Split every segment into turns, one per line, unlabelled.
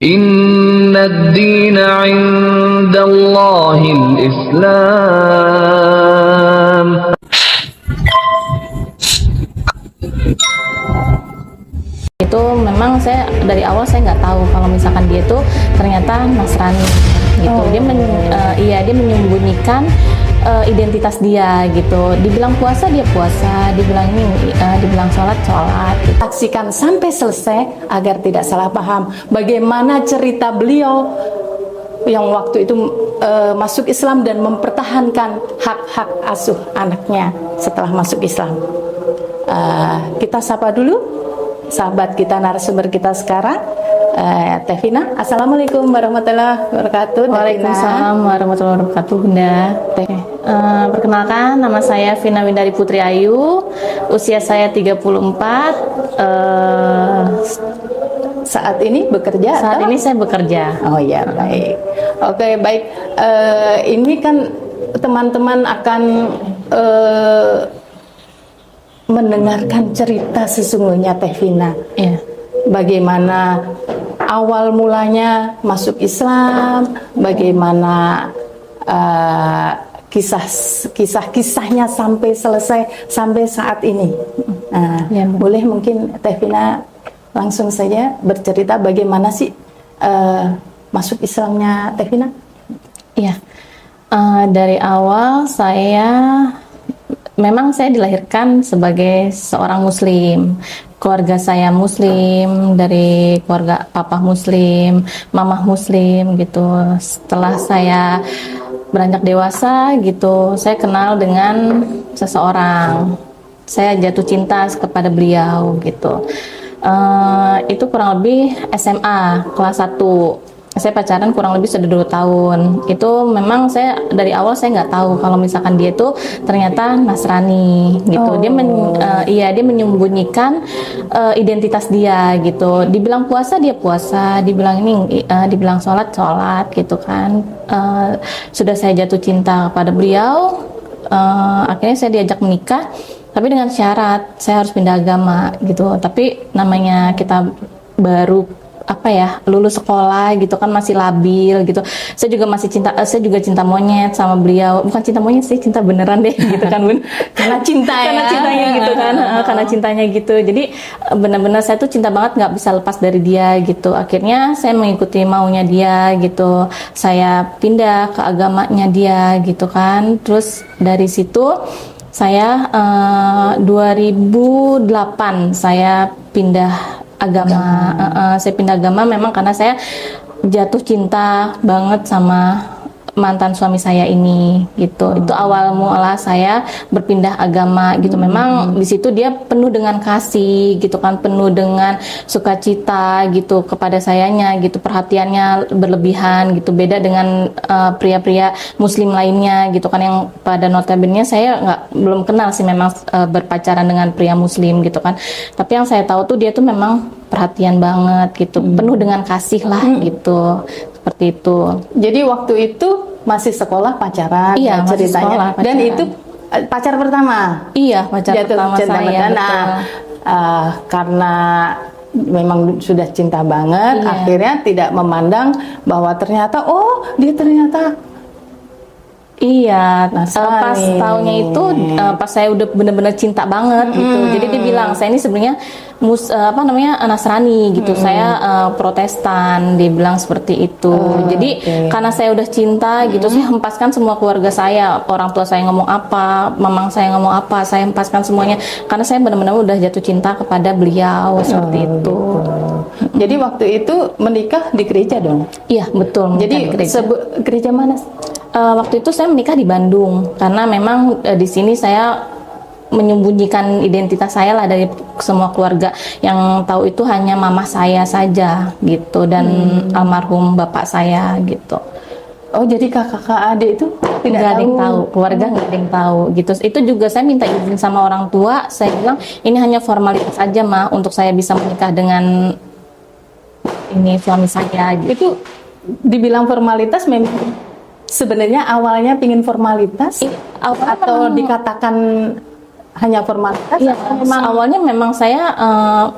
Inna ad-dina 'indallahil Islam.
Itu memang saya dari awal saya nggak tahu kalau misalkan dia itu ternyata Nasrani gitu. Dia menyembunyikan identitas dia gitu. Dibilang puasa dia puasa, dibilang sholat gitu.
Saksikan sampai selesai agar tidak salah paham bagaimana cerita beliau yang waktu itu masuk Islam dan mempertahankan hak-hak asuh anaknya setelah masuk Islam. Kita sapa dulu sahabat kita, narasumber kita sekarang, Teh Vina. Assalamualaikum warahmatullahi wabarakatuh.
Waalaikumsalam warahmatullahi wabarakatuh, Bunda. Perkenalkan, nama saya Vina Windari Putri Ayu, usia saya 34.
Saat ini bekerja?
Saat ini saya bekerja.
Oh ya, baik. Oke, baik. Ini kan teman-teman akan mendengarkan cerita sesungguhnya Teh Vina.
Iya.
Bagaimana awal mulanya masuk Islam, bagaimana kisah-kisahnya sampai selesai sampai saat ini.
Ya,
boleh mungkin Teh Vina langsung saja bercerita bagaimana sih masuk Islamnya Teh Vina?
Iya. Dari awal memang saya dilahirkan sebagai seorang Muslim. Keluarga saya Muslim, dari keluarga papa Muslim, mamah Muslim gitu. Setelah saya beranjak dewasa gitu, saya kenal dengan seseorang. Saya jatuh cinta kepada beliau gitu. Itu kurang lebih SMA kelas 1. Saya pacaran kurang lebih sudah 2 tahun. Itu memang saya dari awal saya nggak tahu kalau misalkan dia itu ternyata Nasrani gitu. Dia menyembunyikan identitas dia gitu. Dibilang puasa dia puasa, dibilang sholat gitu kan. Sudah saya jatuh cinta kepada beliau. Akhirnya saya diajak menikah, tapi dengan syarat saya harus pindah agama gitu. Tapi namanya kita baru lulus sekolah gitu kan, masih labil gitu. Saya juga cinta monyet sama beliau. Bukan cinta monyet sih, cinta beneran deh gitu kan, Bun.
Karena
cintanya gitu kan. Karena cintanya gitu. Jadi benar-benar saya tuh cinta banget, nggak bisa lepas dari dia gitu. Akhirnya saya mengikuti maunya dia gitu. Saya pindah ke agamanya dia gitu kan. Terus dari situ saya 2008 saya pindah agama. Saya pindah agama memang karena saya jatuh cinta banget sama mantan suami saya ini gitu. Itu awal mula saya berpindah agama gitu. Memang di situ dia penuh dengan kasih gitu kan, penuh dengan sukacita gitu kepada sayanya gitu. Perhatiannya berlebihan gitu. Beda dengan pria-pria Muslim lainnya gitu kan, yang pada notabene saya belum kenal sih memang berpacaran dengan pria Muslim gitu kan. Tapi yang saya tahu tuh dia tuh memang perhatian banget gitu, penuh dengan kasih lah gitu. Seperti itu.
Jadi waktu itu masih sekolah pacaran,
iya,
ceritanya. Sekolah, dan itu pacar pertama.
Iya, pacar pertama saya.
Karena memang sudah cinta banget,
iya.
Akhirnya tidak memandang bahwa ternyata dia ternyata
iya. Pas tahunnya itu pas saya udah bener-bener cinta banget gitu. Jadi dia bilang saya ini sebenarnya Nasrani gitu. Saya Protestan, dia bilang seperti itu. Jadi karena saya udah cinta gitu, saya hempaskan semua keluarga saya. Orang tua saya ngomong apa, mamang saya ngomong apa, saya hempaskan semuanya karena saya benar-benar udah jatuh cinta kepada beliau seperti itu.
Jadi waktu itu menikah di gereja dong?
Iya, betul.
Jadi gereja mana?
Waktu itu saya menikah di Bandung karena memang di sini saya menyembunyikan identitas saya lah dari semua keluarga. Yang tahu itu hanya mama saya saja gitu, dan almarhum bapak saya gitu.
Oh, jadi kakak adik itu
tidak ada yang tahu, keluarga nggak ada yang tahu gitu. Itu juga saya minta izin sama orang tua. Saya bilang ini hanya formalitas aja mah untuk saya bisa menikah dengan ini suami saya gitu.
Itu dibilang formalitas memang sebenarnya awalnya pingin formalitas atau dikatakan hanya formalitas.
Iya,
atau memang
awalnya memang saya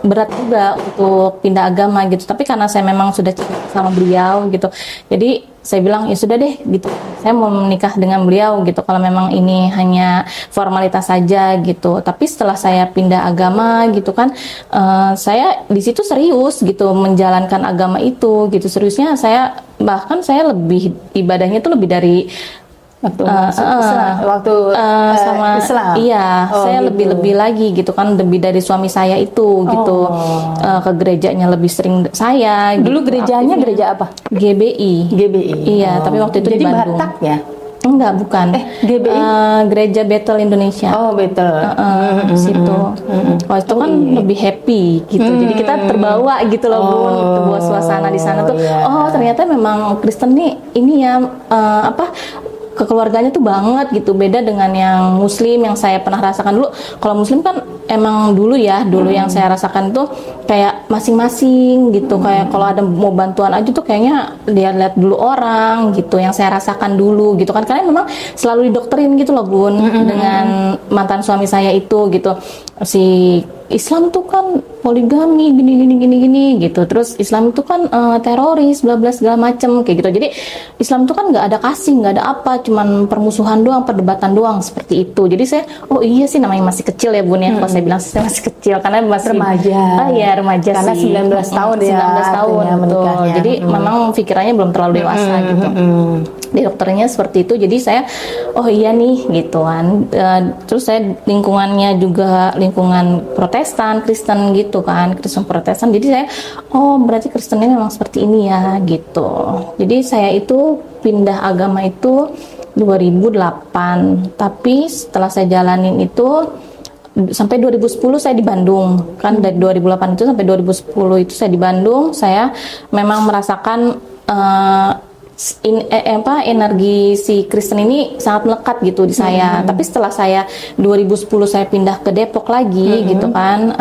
berat juga untuk pindah agama gitu. Tapi karena saya memang sudah cinta sama beliau gitu, jadi saya bilang ya sudah deh gitu. Saya mau menikah dengan beliau gitu. Kalau memang ini hanya formalitas saja gitu. Tapi setelah saya pindah agama gitu kan, saya di situ serius gitu menjalankan agama itu gitu. Seriusnya saya bahkan saya lebih ibadahnya itu lebih dari
waktu masuk Islam, waktu
sama
Islam.
iya
Oh,
saya
gitu.
lebih lagi gitu kan, lebih dari suami saya itu gitu. Ke gerejanya lebih sering saya
Dulu
gitu,
gerejanya
aktifnya.
gereja apa?
GBI.
GBI.
Iya, tapi waktu itu
Jadi
di Bandung.
Batak ya?
Enggak, bukan.
GBI?
Gereja Bethel Indonesia.
Oh, betul.
Situ. Waktu itu kan lebih happy gitu. Jadi kita terbawa gitu loh, Bun. Terbawa suasana di sana tuh.
Iya.
Oh, ternyata memang Kristen nih ini ya kekeluarganya tuh banget gitu, beda dengan yang Muslim yang saya pernah rasakan dulu. Kalau Muslim kan emang dulu yang saya rasakan tuh kayak masing-masing gitu, kayak kalau ada mau bantuan aja tuh kayaknya dia lihat dulu orang gitu, yang saya rasakan dulu gitu kan, karena memang selalu didoktrin gitu loh, Bun, dengan mantan suami saya itu gitu. Si Islam tuh kan poligami gini gitu, terus Islam itu kan teroris bla bla segala macem kayak gitu. Jadi Islam itu kan nggak ada kasih, nggak ada apa, cuman permusuhan doang, perdebatan doang seperti itu. Jadi saya, oh iya sih, namanya masih kecil ya, Bun ya. Kalau saya bilang saya masih kecil karena masih
Remaja.
Iya, remaja
Karena
sih.
19 tahun ya
19 tahun
artinya
betul.
menikahnya.
Jadi memang pikirannya belum terlalu dewasa gitu. Di dokternya seperti itu, jadi saya oh iya nih gitu kan. Terus saya lingkungannya juga lingkungan Protestan, Kristen gitu kan, Kristen Protestan. Jadi saya oh berarti Kristennya memang seperti ini ya gitu. Jadi saya itu pindah agama itu 2008, tapi setelah saya jalanin itu sampai 2010 saya di Bandung kan, dari 2008 itu sampai 2010 itu saya di Bandung. Saya memang merasakan energi si Kristen ini sangat melekat gitu di saya. Tapi setelah saya 2010 saya pindah ke Depok lagi gitu kan,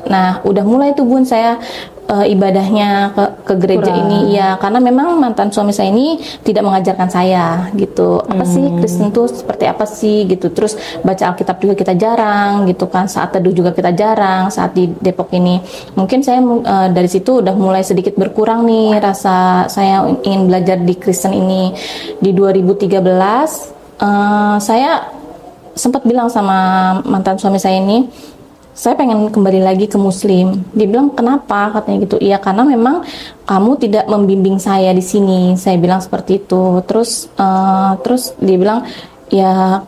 nah udah mulai tuh, Bun, saya ibadahnya ke gereja ini ya, karena memang mantan suami saya ini tidak mengajarkan saya gitu apa sih Kristen tuh seperti apa sih gitu. Terus baca Alkitab juga kita jarang gitu kan, saat teduh juga kita jarang saat di Depok ini. Mungkin saya dari situ udah mulai sedikit berkurang nih rasa saya ingin belajar di Kristen ini. Di 2013 saya sempat bilang sama mantan suami saya ini, saya pengen kembali lagi ke Muslim. Dia bilang, kenapa? Katanya gitu. Iya, karena memang kamu tidak membimbing saya di sini. Saya bilang seperti itu. Terus dia bilang, ya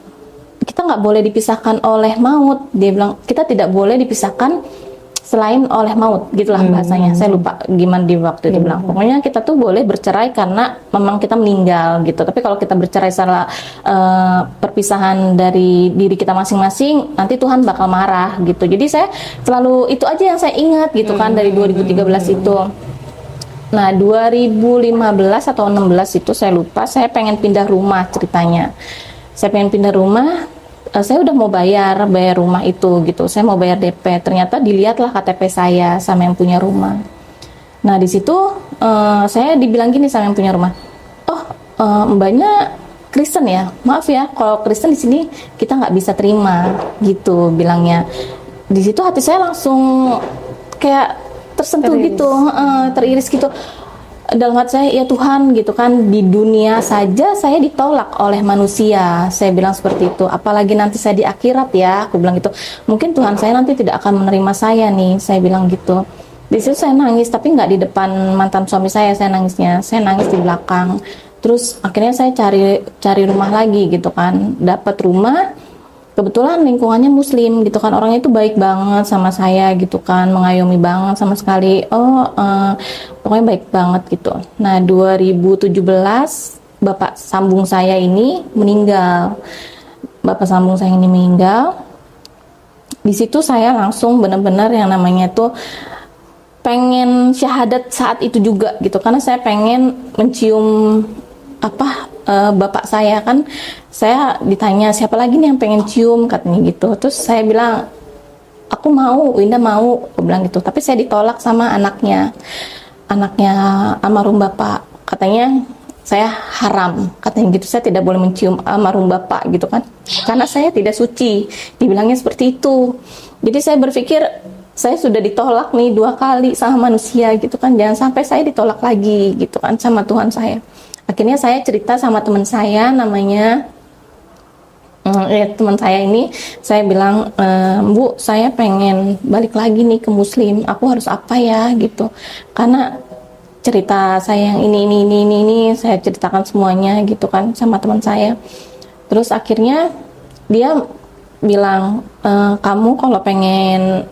kita nggak boleh dipisahkan oleh maut. Dia bilang, kita tidak boleh dipisahkan selain oleh maut, gitulah bahasanya. Saya lupa gimana di waktu itu bilang. Pokoknya kita tuh boleh bercerai karena memang kita meninggal gitu. Tapi kalau kita bercerai secara perpisahan dari diri kita masing-masing, nanti Tuhan bakal marah gitu. Jadi saya selalu itu aja yang saya ingat gitu kan dari 2013 itu. Nah, 2015 atau 16 itu saya lupa, saya pengen pindah rumah ceritanya. Saya pengen pindah rumah, saya udah mau bayar rumah itu gitu. Saya mau bayar DP. Ternyata dilihatlah KTP saya sama yang punya rumah. Nah, di situ saya dibilang gini sama yang punya rumah. Oh, mbaknya Kristen ya? Maaf ya, kalau Kristen di sini kita nggak bisa terima gitu bilangnya. Di situ hati saya langsung kayak tersentuh gitu, teriris gitu. Dalam hati saya, ya Tuhan gitu kan, di dunia saja saya ditolak oleh manusia. Saya bilang seperti itu, apalagi nanti saya di akhirat ya, aku bilang gitu. Mungkin Tuhan saya nanti tidak akan menerima saya nih, saya bilang gitu. Di situ saya nangis, tapi nggak di depan mantan suami saya nangisnya. Saya nangis di belakang. Terus akhirnya saya cari rumah lagi gitu kan, dapat rumah. Kebetulan lingkungannya Muslim gitu kan, orangnya itu baik banget sama saya gitu kan, mengayomi banget sama sekali. Pokoknya baik banget gitu. Nah, 2017 bapak sambung saya ini meninggal. Bapak sambung saya ini meninggal. Di situ saya langsung benar-benar yang namanya tuh pengen syahadat saat itu juga gitu, karena saya pengen mencium bapak saya kan. Saya ditanya siapa lagi nih yang pengen cium katanya gitu. Terus saya bilang aku mau, Winda mau, aku bilang gitu. Tapi saya ditolak sama anaknya almarhum bapak. Katanya saya haram katanya gitu, saya tidak boleh mencium almarhum bapak gitu kan, karena saya tidak suci, dibilangnya seperti itu. Jadi saya berpikir saya sudah ditolak nih 2 kali sama manusia gitu kan, jangan sampai saya ditolak lagi gitu kan sama Tuhan saya. Akhirnya saya cerita sama teman saya namanya teman saya ini, saya bilang, Bu, saya pengen balik lagi nih ke Muslim, aku harus apa ya gitu, karena cerita saya yang ini saya ceritakan semuanya gitu kan sama teman saya. Terus akhirnya dia bilang, kamu kalau pengen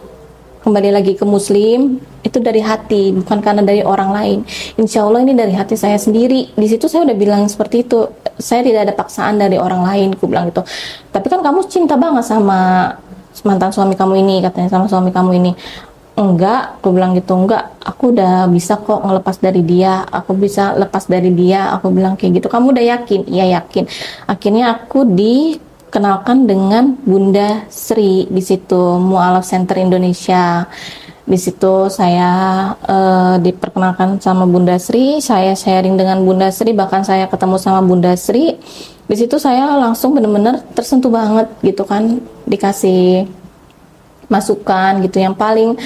kembali lagi ke Muslim itu dari hati, bukan karena dari orang lain. Insya Allah ini dari hati saya sendiri. Di situ saya udah bilang seperti itu, saya tidak ada paksaan dari orang lain, aku bilang gitu. Tapi kan kamu cinta banget sama mantan suami kamu ini, katanya, sama suami kamu ini. Enggak, aku bilang gitu, enggak, aku udah bisa kok ngelepas dari dia, aku bisa lepas dari dia, aku bilang kayak gitu. Kamu udah yakin? Iya, yakin. Akhirnya aku dikenalkan dengan Bunda Sri di situ, Mu'alaf Center Indonesia. Di situ saya diperkenalkan sama Bunda Sri, saya sharing dengan Bunda Sri, bahkan saya ketemu sama Bunda Sri. Di situ saya langsung benar-benar tersentuh banget gitu kan, dikasih masukan gitu yang paling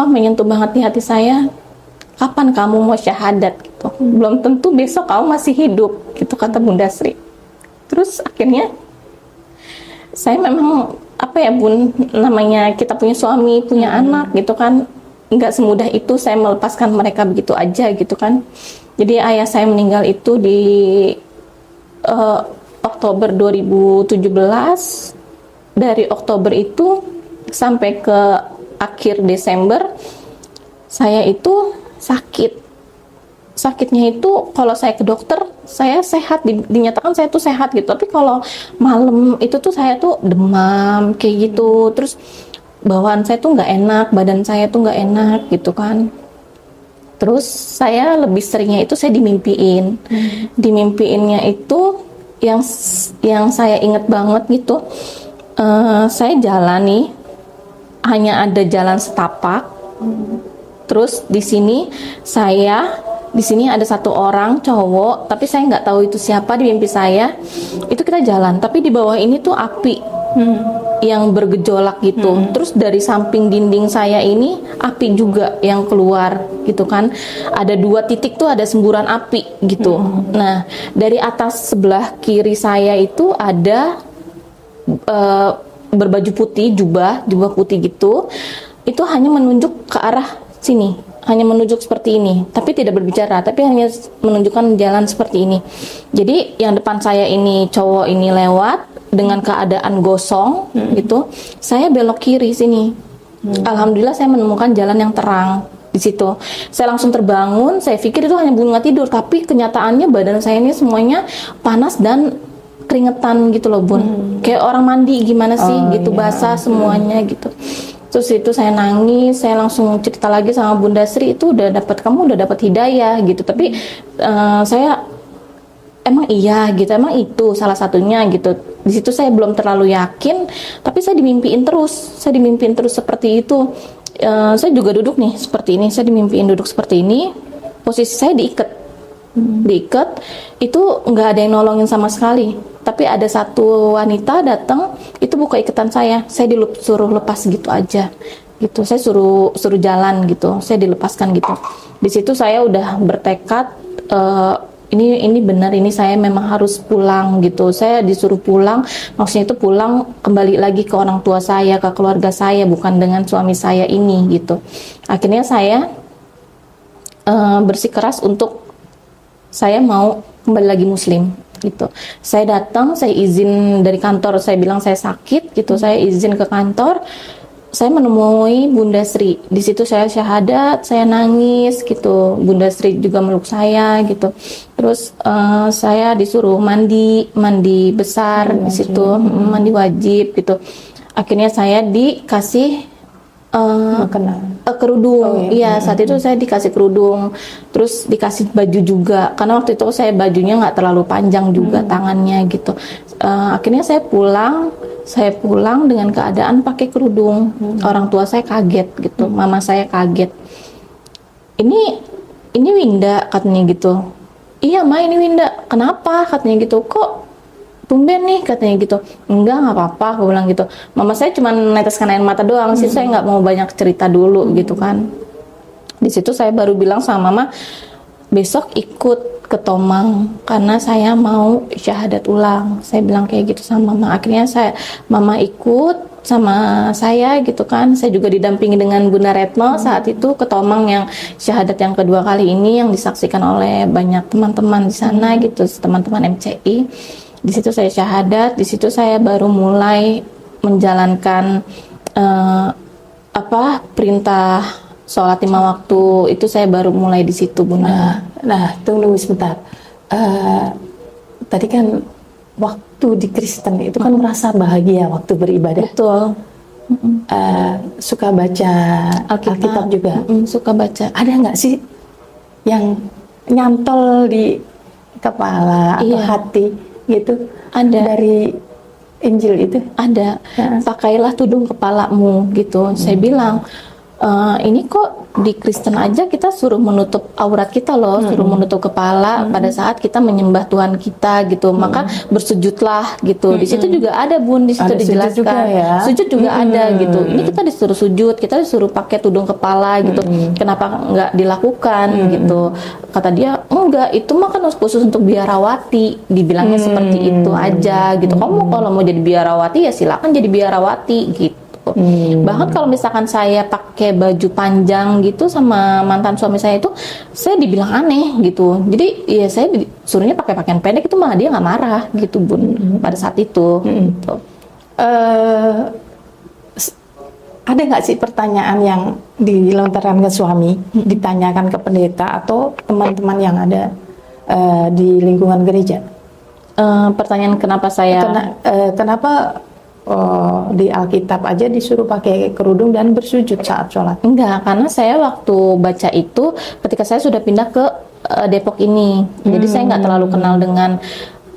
menyentuh banget di hati saya. Kapan kamu mau syahadat gitu? Belum tentu besok kamu masih hidup gitu, kata Bunda Sri. Terus akhirnya saya memang Bun, namanya kita punya suami, punya anak gitu kan, nggak semudah itu saya melepaskan mereka begitu aja gitu kan. Jadi ayah saya meninggal itu di Oktober 2017. Dari Oktober itu sampai ke akhir Desember saya itu sakitnya itu kalau saya ke dokter saya sehat, dinyatakan saya tuh sehat gitu, tapi kalau malam itu tuh saya tuh demam kayak gitu, terus bawaan saya tuh nggak enak, badan saya tuh nggak enak gitu kan. Terus saya lebih seringnya itu saya dimimpiin. Dimimpiinnya itu yang saya inget banget gitu, saya jalan nih, hanya ada jalan setapak. Terus di sini ada satu orang cowok, tapi saya nggak tahu itu siapa di mimpi saya. Itu kita jalan, tapi di bawah ini tuh api yang bergejolak gitu. Terus dari samping dinding saya ini api juga yang keluar gitu kan. Ada 2 titik tuh ada semburan api gitu. Nah, dari atas sebelah kiri saya itu ada berbaju putih, jubah putih gitu. Itu hanya menunjuk ke arah sini, hanya menunjuk seperti ini, tapi tidak berbicara, tapi hanya menunjukkan jalan seperti ini. Jadi yang depan saya ini cowok ini lewat dengan keadaan gosong gitu, saya belok kiri sini. Alhamdulillah saya menemukan jalan yang terang di situ. Saya langsung terbangun, saya pikir itu hanya bunga tidur, tapi kenyataannya badan saya ini semuanya panas dan keringetan gitu loh, Bun. Kayak orang mandi gimana sih gitu, basah semuanya gitu. Terus itu saya nangis, saya langsung cerita lagi sama Bunda Sri, itu kamu udah dapat hidayah gitu. Tapi saya emang iya gitu, emang itu salah satunya gitu. Di situ saya belum terlalu yakin, tapi saya dimimpiin terus seperti itu. Saya juga duduk nih seperti ini, saya dimimpiin duduk seperti ini, posisi saya diikat itu nggak ada yang nolongin sama sekali. Tapi ada satu wanita datang, itu buka ikatan saya disuruh lepas gitu aja gitu. Saya suruh jalan gitu, saya dilepaskan gitu. Di situ saya udah bertekad, ini benar, ini saya memang harus pulang gitu. Saya disuruh pulang, maksudnya itu pulang kembali lagi ke orang tua saya, ke keluarga saya, bukan dengan suami saya ini gitu. Akhirnya saya bersikeras untuk saya mau kembali lagi Muslim gitu. Saya datang, saya izin dari kantor, saya bilang saya sakit gitu, saya izin ke kantor, saya menemui Bunda Sri. Di situ saya syahadat, saya nangis gitu. Bunda Sri juga meluk saya gitu. Terus saya disuruh mandi besar di situ, mandi wajib gitu. Akhirnya saya dikasih kerudung. Iya, saat itu saya dikasih kerudung, terus dikasih baju juga, karena waktu itu saya bajunya nggak terlalu panjang juga tangannya gitu. Akhirnya saya pulang dengan keadaan pakai kerudung. Orang tua saya kaget gitu, mama saya kaget. Ini Winda katanya gitu. iya Ma ini Winda, kenapa katanya gitu, kok tumben nih katanya gitu. Enggak, nggak apa-apa, aku bilang gitu. Mama saya cuma neteskan air mata doang sih, saya nggak mau banyak cerita dulu gitu kan. Di situ saya baru bilang sama Mama, besok ikut ke Tomang karena saya mau syahadat ulang. Saya bilang kayak gitu sama Mama. Akhirnya Mama ikut sama saya gitu kan. Saya juga didampingi dengan Bunda Retno saat itu ke Tomang yang syahadat yang kedua kali ini, yang disaksikan oleh banyak teman-teman di sana gitu, teman-teman MCI. Di situ saya syahadat, di situ saya baru mulai menjalankan perintah sholat 5 waktu. Itu saya baru mulai di situ, Bunda.
Nah, tunggu sebentar. Tadi kan waktu di Kristen itu kan merasa bahagia waktu beribadah.
Betul.
Suka baca Alkitab juga.
Suka baca.
Ada nggak sih yang nyantol di kepala atau hati gitu?
Ada.
Dari Injil itu?
Ada. Pakailah tudung kepalamu gitu. Saya bilang, ini kok di Kristen aja kita suruh menutup aurat kita loh, suruh menutup kepala pada saat kita menyembah Tuhan kita gitu. Maka bersujudlah gitu. Di situ juga ada Bun, di situ
Ada
dijelaskan.
sujud juga ya?
Sujud juga ada gitu. Ini kita disuruh sujud, kita disuruh pakai tudung kepala gitu. Kenapa nggak dilakukan gitu? Kata dia, enggak, itu mah kan khusus untuk biarawati. Dibilangnya seperti itu aja gitu. Kamu kalau mau jadi biarawati ya silakan jadi biarawati gitu. Bahkan kalau misalkan saya pakai baju panjang gitu sama mantan suami saya itu, saya dibilang aneh gitu. Jadi ya saya suruhnya pakai pakaian pendek, itu malah dia nggak marah gitu Bun pada saat itu. Gitu.
Ada nggak sih pertanyaan yang dilontarkan ke suami, ditanyakan ke pendeta atau teman-teman yang ada di lingkungan gereja?
Pertanyaan kenapa saya
kenapa di Alkitab aja disuruh pakai kerudung dan bersujud saat sholat?
Enggak, karena saya waktu baca itu ketika saya sudah pindah ke Depok ini, jadi saya nggak terlalu kenal dengan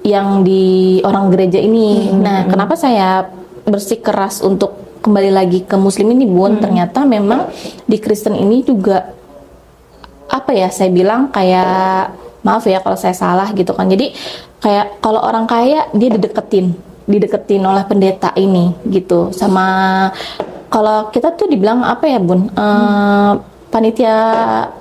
yang di orang gereja ini. Nah, kenapa saya bersikeras untuk kembali lagi ke Muslim ini Bun? Ternyata memang di Kristen ini juga saya bilang kayak, maaf ya kalau saya salah gitu kan. Jadi kayak kalau orang kaya dia dideketin oleh pendeta ini gitu, sama kalau kita tuh dibilang Bun, panitia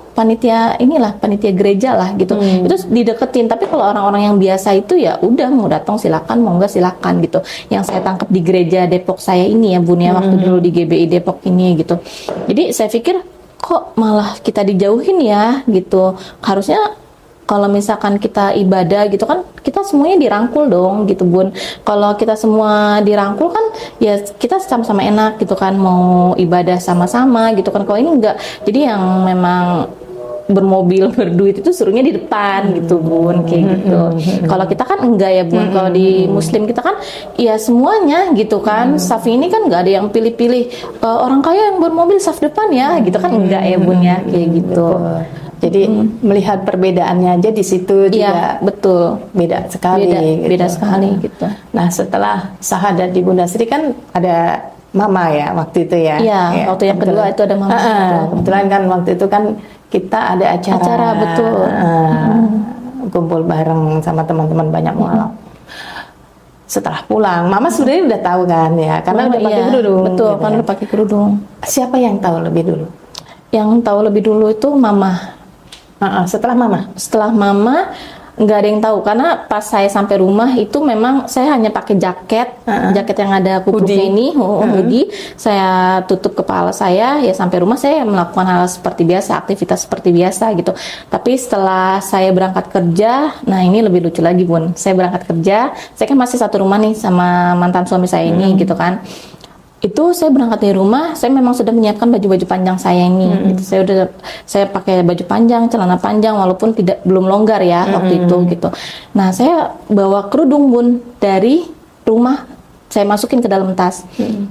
gereja lah gitu. Itu dideketin. Tapi kalau orang-orang yang biasa itu ya udah, mau datang silakan, mau enggak silakan gitu. Yang saya tangkap di gereja Depok saya ini ya Bun ya, waktu dulu di GBI Depok ini gitu. Jadi saya pikir kok malah kita dijauhin ya gitu. Harusnya kalau misalkan kita ibadah gitu kan, kita semuanya dirangkul dong gitu Bun. Kalau kita semua dirangkul kan ya kita sama-sama enak gitu kan, mau ibadah sama-sama gitu kan. Kalau ini enggak, jadi yang memang bermobil berduit itu suruhnya di depan gitu Bun, kayak gitu. Kalau kita kan enggak ya Bun. Kalau di Muslim kita kan ya semuanya gitu kan. Saf ini kan enggak ada yang pilih-pilih orang kaya yang bermobil saf depan ya gitu kan, enggak ya Bun ya, kayak gitu.
Jadi melihat perbedaannya aja di situ juga
betul,
beda sekali.
Beda sekali gitu.
Nah, setelah syahadat di Bunda Sri kan ada Mama ya waktu itu ya.
Iya, waktu yang kedua itu ada Mama.
Kebetulan kan waktu itu kan kita ada acara
betul.
Kumpul bareng sama teman-teman banyak mualaf. Setelah pulang, Mama sebenarnya udah tahu kan ya, karena udah pakai kerudung.
Betul,
gitu
kan
ya.
udah pakai kerudung.
Siapa yang tahu lebih dulu?
Yang tahu lebih dulu itu Mama.
Setelah Mama?
Setelah Mama, nggak ada yang tahu karena pas saya sampai rumah itu memang saya hanya pakai jaket yang ada kupluknya ini, hoodie. Saya tutup kepala saya, ya sampai rumah saya melakukan hal seperti biasa, aktivitas seperti biasa gitu. Tapi setelah saya berangkat kerja, nah ini lebih lucu lagi Bun. Saya berangkat kerja, saya kan masih satu rumah nih sama mantan suami saya ini gitu kan. Itu saya berangkat dari rumah, saya memang sudah menyiapkan baju-baju panjang saya ini. Gitu. Saya pakai baju panjang, celana panjang, walaupun belum longgar ya waktu itu gitu. Nah, saya bawa kerudung Bun dari rumah, saya masukin ke dalam tas.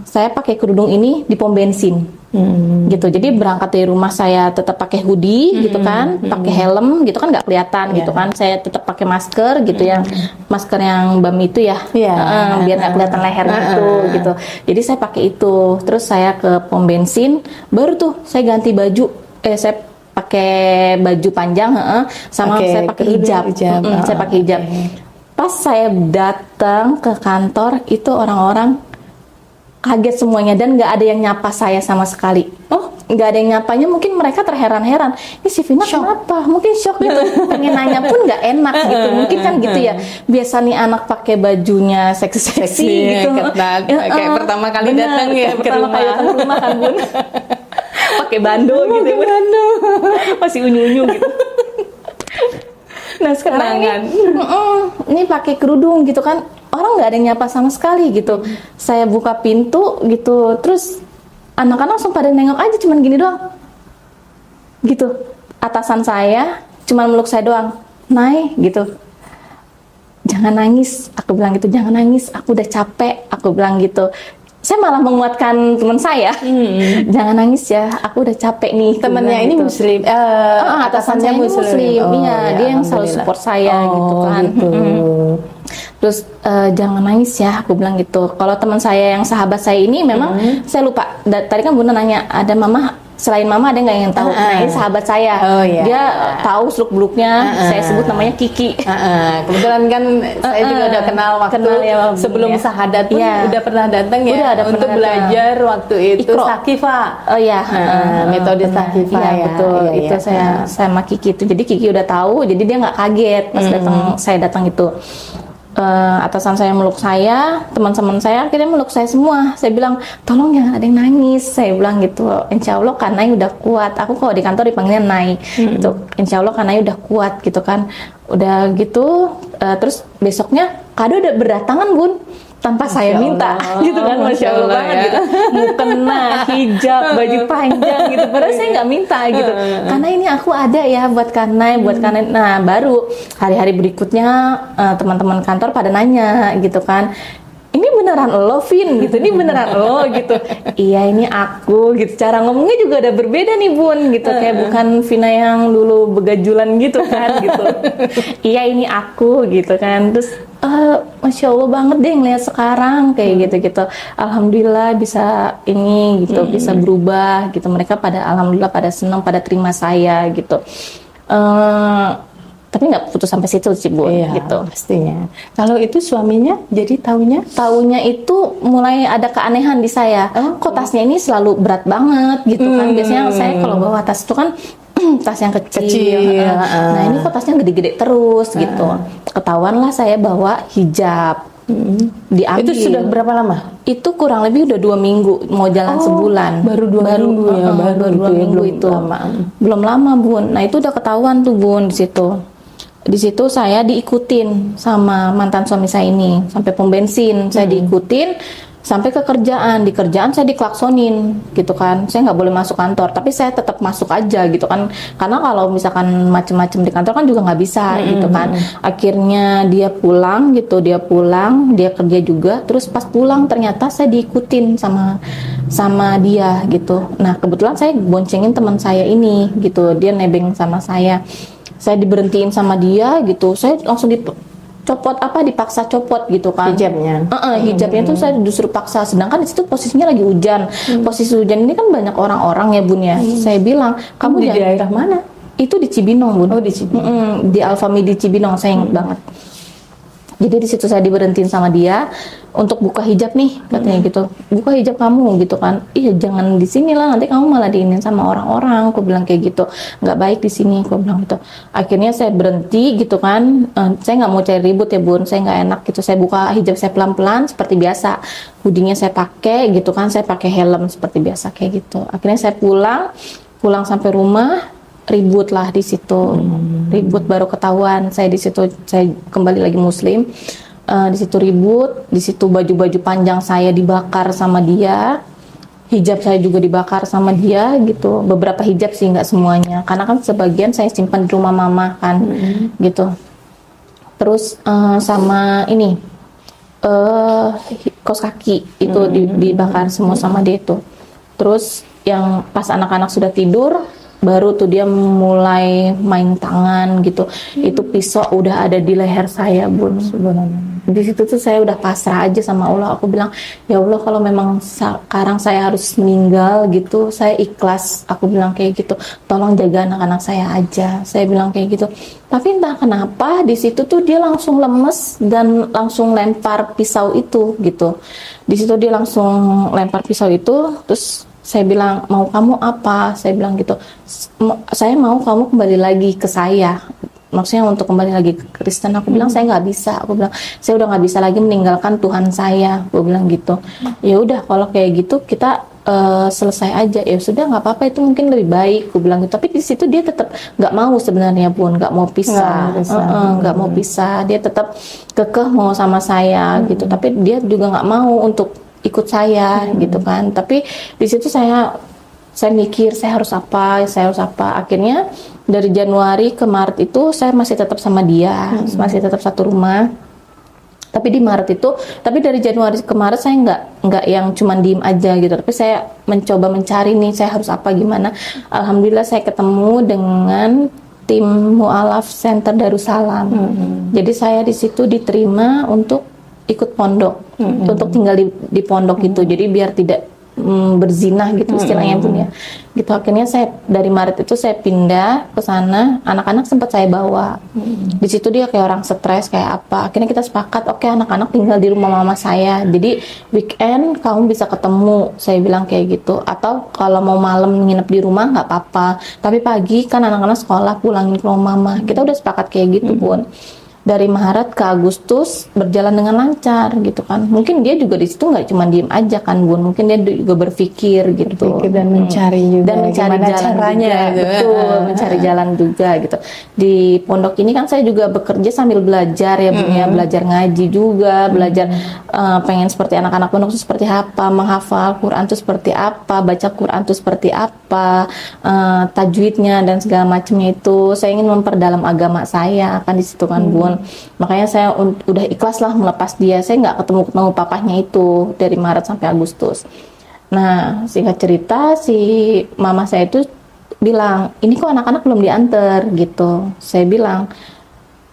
Saya pakai kerudung ini di pom bensin. Gitu. Jadi berangkat dari rumah saya tetap pakai hoodie gitu kan, pakai helm gitu kan, nggak kelihatan gitu kan. Saya tetap pakai masker gitu, yang masker yang BAM itu ya, biar nggak kelihatan leher gitu. Jadi saya pakai itu. Terus saya ke pom bensin, baru tuh saya ganti baju. Saya pakai baju panjang, sama
Pakai
saya pakai
kerudung,
hijab.
hijab.
Saya pakai hijab. Pas saya datang ke kantor itu orang-orang kaget semuanya dan nggak ada yang nyapa saya sama sekali. Oh, nggak ada yang nyapanya. Mungkin mereka terheran-heran. Ini si Vina kenapa? Mungkin shock gitu. Pengen nanya pun nggak enak gitu. Mungkin kan gitu ya. Biasa nih anak pakai bajunya seksi-seksi gitu.
Ketat. Kayak pertama kali
Bener,
datang ya
kayak
ke
pertama kali
rumah.
datang ke rumah kan Bun. Pakai bando gitu. Bando. Masih unyu-unyu gitu. Nah sekarang ini pakai kerudung gitu kan, orang nggak ada yang nyapa sama sekali gitu. Saya buka pintu gitu, terus anak-anak langsung pada nengok aja, cuman gini doang gitu. Atasan saya cuman meluk saya doang, Nay gitu, jangan nangis, aku bilang gitu, jangan nangis, aku udah capek, aku bilang gitu. Saya malah menguatkan teman saya, jangan nangis ya, aku udah capek nih.
Temennya ini
gitu.
muslim,
Atasan saya ini muslim,
Oh,
iya,
ya,
dia yang selalu
alhamdulillah.
support saya gitu kan.
Gitu.
Terus jangan nangis ya, aku bilang gitu. Kalau teman saya yang sahabat saya ini memang saya lupa. Tadi kan Bunda nanya, ada mama selain mama ada nggak yang tahu? Nah ini sahabat saya,
Oh, iya.
dia tahu seluk beluknya. Saya sebut namanya Kiki.
Kebetulan kan saya juga udah kenal waktu
Kenal ya, Bunda,
sebelum
ya.
sahadat pun
Iya.
udah pernah datang ya
Udah ada
untuk
pernah
belajar waktu itu
Ikro.
Sakifa.
Oh iya,
Metode
benar.
Sakifa
Iya,
ya.
betul.
Iya,
Itu
iya.
saya sama Kiki itu. Jadi Kiki udah tahu, jadi dia nggak kaget pas saya datang itu. Atasan saya meluk saya, teman-teman saya akhirnya meluk saya semua. Saya bilang, tolong jangan ada yang nangis. Saya bilang gitu, insya Allah Kanai udah kuat. Aku kalau di kantor dipanggilnya Nai. Gitu. Insya Allah Kanai udah kuat gitu kan. Udah gitu, terus besoknya kado udah berdatangan Bun. Tanpa saya minta, gitu kan, Masya Allah banget
ya.
gitu. Mukena, hijab, baju panjang gitu. Padahal saya nggak minta gitu. Karena ini aku ada ya buat Kanai, buat Kanai. Nah baru hari-hari berikutnya teman-teman kantor pada nanya gitu kan. Ini beneran lo, Vin, gitu. Ini beneran lo, gitu. Iya, ini aku, gitu. Cara ngomongnya juga udah berbeda nih, Bun, gitu. Kayak bukan Vina yang dulu begajulan gitu kan, gitu. Iya, ini aku, gitu kan. Terus, Masya Allah banget deh ngeliat sekarang, kayak gitu-gitu. Alhamdulillah bisa ini, gitu. Bisa berubah, gitu. Mereka pada, alhamdulillah pada senang, pada terima saya, gitu. Tapi nggak putus sampai situ sih Bu,
Iya,
gitu.
pastinya. Kalau itu suaminya, jadi
Taunya itu mulai ada keanehan di saya. Kok tasnya ini selalu berat banget gitu kan. Biasanya saya kalau bawa tas itu kan tas yang kecil. Nah ini kok tasnya gede-gede terus gitu. Ketahuan lah saya bawa hijab. Diambil.
itu sudah berapa lama?
Itu kurang lebih udah 2 minggu, mau jalan sebulan.
baru 2 minggu ya,
baru
baru
2
gitu ya,
minggu
belum
itu.
lama.
Belum lama Bun. Nah itu udah ketahuan tuh Bun di situ. Di situ saya diikutin sama mantan suami saya ini sampai pom bensin. Saya diikutin sampai ke kerjaan. Di kerjaan saya diklaksonin gitu kan. Saya nggak boleh masuk kantor, tapi saya tetap masuk aja gitu kan. Karena kalau misalkan macem-macem di kantor kan juga nggak bisa gitu kan. Akhirnya dia pulang gitu, dia kerja juga. Terus pas pulang ternyata saya diikutin sama dia gitu. Nah kebetulan saya boncengin teman saya ini gitu. Dia nebeng sama saya. Saya diberhentiin sama dia gitu, saya langsung dipaksa copot gitu kan
Hijabnya.
Hijabnya tuh saya disuruh paksa, sedangkan di situ posisinya lagi hujan. Posisi hujan ini kan banyak orang-orang ya Bun ya. Saya bilang, kamu
di
jangan,
daerah mana?
itu di Cibinong Bun.
Oh, di Cibinong.
Di Alfamidi Cibinong, saya ingat banget. Jadi di situ saya diberhentiin sama dia untuk buka hijab nih, katanya gitu. Buka hijab kamu gitu kan. Iya, jangan di sini lah, nanti kamu malah diinin sama orang-orang. Aku bilang kayak gitu. Nggak baik di sini, aku bilang gitu. Akhirnya saya berhenti gitu kan. Saya nggak mau cari ribut ya Bun. Saya nggak enak gitu. Saya buka hijab saya pelan-pelan seperti biasa. Hoodie-nya saya pakai gitu kan. Saya pakai helm seperti biasa kayak gitu. Akhirnya saya pulang sampai rumah. Ribut lah di situ, ribut baru ketahuan saya di situ, saya kembali lagi muslim. Di situ ribut, di situ baju-baju panjang saya dibakar sama dia, hijab saya juga dibakar sama dia gitu. Beberapa hijab sih, nggak semuanya, karena kan sebagian saya simpan di rumah mama kan, gitu. Terus sama ini kaos kaki itu dibakar semua sama dia itu. Terus yang pas anak-anak sudah tidur, baru tuh dia mulai main tangan gitu. Itu pisau udah ada di leher saya, Bun. Di situ tuh saya udah pasrah aja sama Allah. Aku bilang, ya Allah, kalau memang sekarang saya harus meninggal gitu, saya ikhlas. Aku bilang kayak gitu, tolong jaga anak-anak saya aja. Saya bilang kayak gitu. Tapi entah kenapa di situ tuh dia langsung lemes dan langsung lempar pisau itu gitu. Di situ dia langsung lempar pisau itu, terus saya bilang, mau kamu apa? Saya bilang gitu, saya mau kamu kembali lagi ke saya. Maksudnya untuk kembali lagi ke Kristen. Aku bilang saya nggak bisa. Aku bilang saya udah nggak bisa lagi meninggalkan Tuhan saya. Aku bilang gitu. Ya udah kalau kayak gitu kita selesai aja. Ya sudah nggak apa-apa, itu mungkin lebih baik. Aku bilang gitu. Tapi di situ dia tetap nggak mau sebenarnya, Bun, nggak mau pisah. Nggak mau pisah. Dia tetap kekeh mau sama saya gitu. Tapi dia juga nggak mau untuk ikut saya gitu kan. Tapi di situ saya mikir saya harus apa. Akhirnya dari Januari ke Maret itu saya masih tetap sama dia, masih tetap satu rumah. Tapi di Maret itu, tapi dari Januari ke Maret saya nggak yang cuman diem aja gitu. Tapi saya mencoba mencari nih, saya harus apa gimana. Alhamdulillah saya ketemu dengan tim Mu'alaf Center Darussalam. Jadi saya di situ diterima untuk ikut pondok, untuk tinggal di pondok gitu. Jadi biar tidak berzinah gitu istilahnya, Bun, ya. Gitu akhirnya saya dari Maret itu saya pindah ke sana. Anak-anak sempat saya bawa. Di situ dia kayak orang stres kayak apa. Akhirnya kita sepakat, oke, anak-anak tinggal di rumah mama saya. Jadi weekend kamu bisa ketemu, saya bilang kayak gitu. Atau kalau mau malam nginep di rumah nggak apa-apa. Tapi pagi kan anak-anak sekolah pulangin ke rumah mama. Kita udah sepakat kayak gitu, Bun. Dari Maret ke Agustus berjalan dengan lancar gitu kan. Mungkin dia juga di situ nggak cuma diem aja kan, Bun. Mungkin dia juga berpikir gitu.
Dan mencari juga.
Dan mencari jalan
caranya
juga.
gitu.
Betul, mencari jalan juga gitu. Di pondok ini kan saya juga bekerja sambil belajar ya, Bun, ya. Belajar ngaji juga, belajar pengen seperti anak-anak pondok itu seperti apa, menghafal Quran itu seperti apa, baca Quran itu seperti apa, tajwidnya dan segala macamnya itu. Saya ingin memperdalam agama saya kan di situ kan, Bun. Makanya saya udah ikhlas lah melepas dia. Saya nggak ketemu papahnya itu dari Maret sampai Agustus. Nah, singkat cerita si mama saya itu bilang, ini kok anak-anak belum diantar gitu. Saya bilang,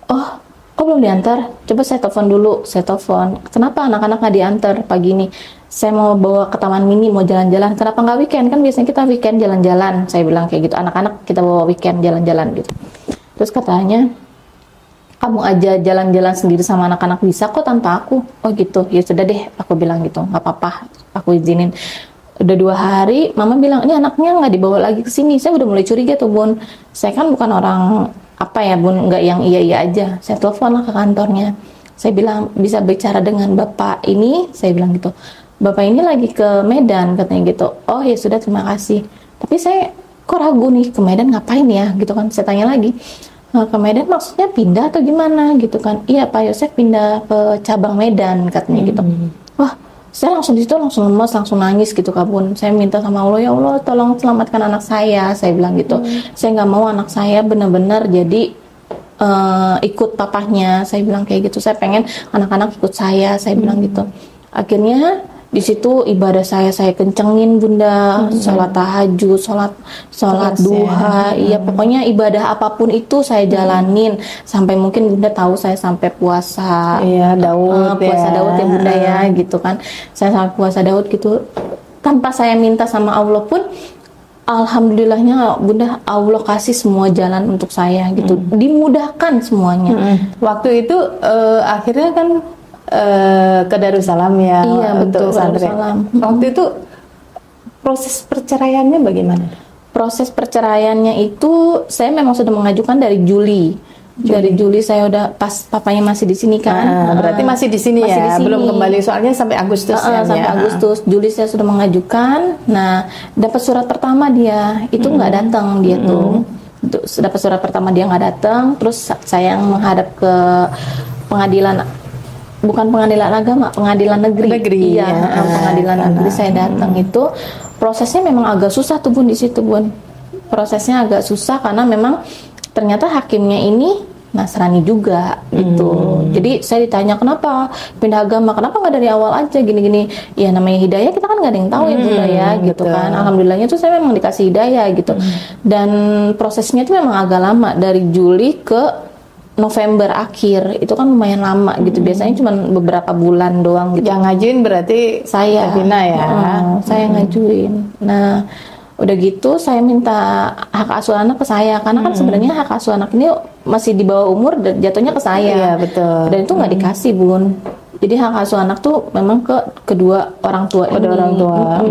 oh belum diantar, coba saya telepon dulu. Saya telepon, kenapa anak-anak nggak diantar pagi ini? Saya mau bawa ke taman mini, mau jalan-jalan. Kenapa nggak weekend? Kan biasanya kita weekend jalan-jalan. Saya bilang kayak gitu, anak-anak kita bawa weekend jalan-jalan gitu. Terus katanya, kamu aja jalan-jalan sendiri sama anak-anak bisa kok tanpa aku. Oh gitu, ya sudah deh, aku bilang gitu, nggak apa-apa, aku izinin. Udah 2 hari, mama bilang, ini anaknya nggak dibawa lagi ke sini. Saya udah mulai curiga tuh, Bun. Saya kan bukan orang apa ya, Bun, nggak yang iya-iya aja. Saya telepon lah ke kantornya. Saya bilang, bisa bicara dengan bapak ini? Saya bilang gitu, bapak ini lagi ke Medan katanya gitu. Oh ya sudah, terima kasih. Tapi saya kok ragu nih, ke Medan ngapain ya gitu kan. Saya tanya lagi, ke Medan maksudnya pindah atau gimana gitu kan. Iya Pak Yosef pindah ke cabang Medan katanya gitu. Wah, saya langsung di situ langsung lemas, langsung nangis gitu Kak Bun. Saya minta sama Allah, ya Allah tolong selamatkan anak saya bilang gitu. Saya nggak mau anak saya benar-benar jadi ikut papahnya. Saya bilang kayak gitu, saya pengen anak-anak ikut saya bilang gitu. Akhirnya di situ ibadah saya kencengin, Bunda. Sholat tahajud, sholat duha, iya pokoknya ibadah apapun itu saya jalanin sampai mungkin Bunda tahu saya sampai puasa.
Iya, Daud
puasa Daud ya Bunda ya gitu kan. Saya sampai puasa Daud gitu tanpa saya minta sama Allah pun, alhamdulillahnya Bunda, Allah kasih semua jalan untuk saya gitu. Dimudahkan semuanya.
Waktu itu akhirnya kan ke Darussalam ya.
Iya betul,
Darussalam. Waktu itu proses perceraiannya bagaimana?
Proses perceraiannya itu saya memang sudah mengajukan dari Juli. Dari Juli saya udah pas papanya masih di sini kan.
Berarti masih di sini ya, belum kembali soalnya sampai Agustus ya.
Sampai Agustus. Juli saya sudah mengajukan. Nah, dapat surat pertama dia itu nggak datang dia tuh. Dapat surat pertama dia nggak datang. Terus saya yang menghadap ke pengadilan. Bukan pengadilan agama, pengadilan negeri. Iya, pengadilan negeri saya datang itu prosesnya memang agak susah tuh Bun di situ Bun. Prosesnya agak susah karena memang ternyata hakimnya ini Nasrani juga gitu. Jadi saya ditanya kenapa pindah agama, kenapa nggak dari awal aja gini-gini. Ya namanya hidayah kita kan nggak ada yang tahu ya Bunda ya gitu
betul.
kan. Alhamdulillahnya tuh saya memang dikasih hidayah gitu. Dan prosesnya itu memang agak lama dari Juli ke November akhir, itu kan lumayan lama gitu. Biasanya cuma beberapa bulan doang gitu.
Yang ngajuin berarti
Saya
Vina ya.
saya ngajuin. Nah udah gitu saya minta hak asuh anak ke saya, karena kan sebenarnya hak asuh anak ini masih di bawah umur dan jatuhnya ke saya.
Iya, betul.
Dan itu nggak dikasih Bun. Jadi hak asuh anak tuh memang ke kedua orang tua ini.
orang tua.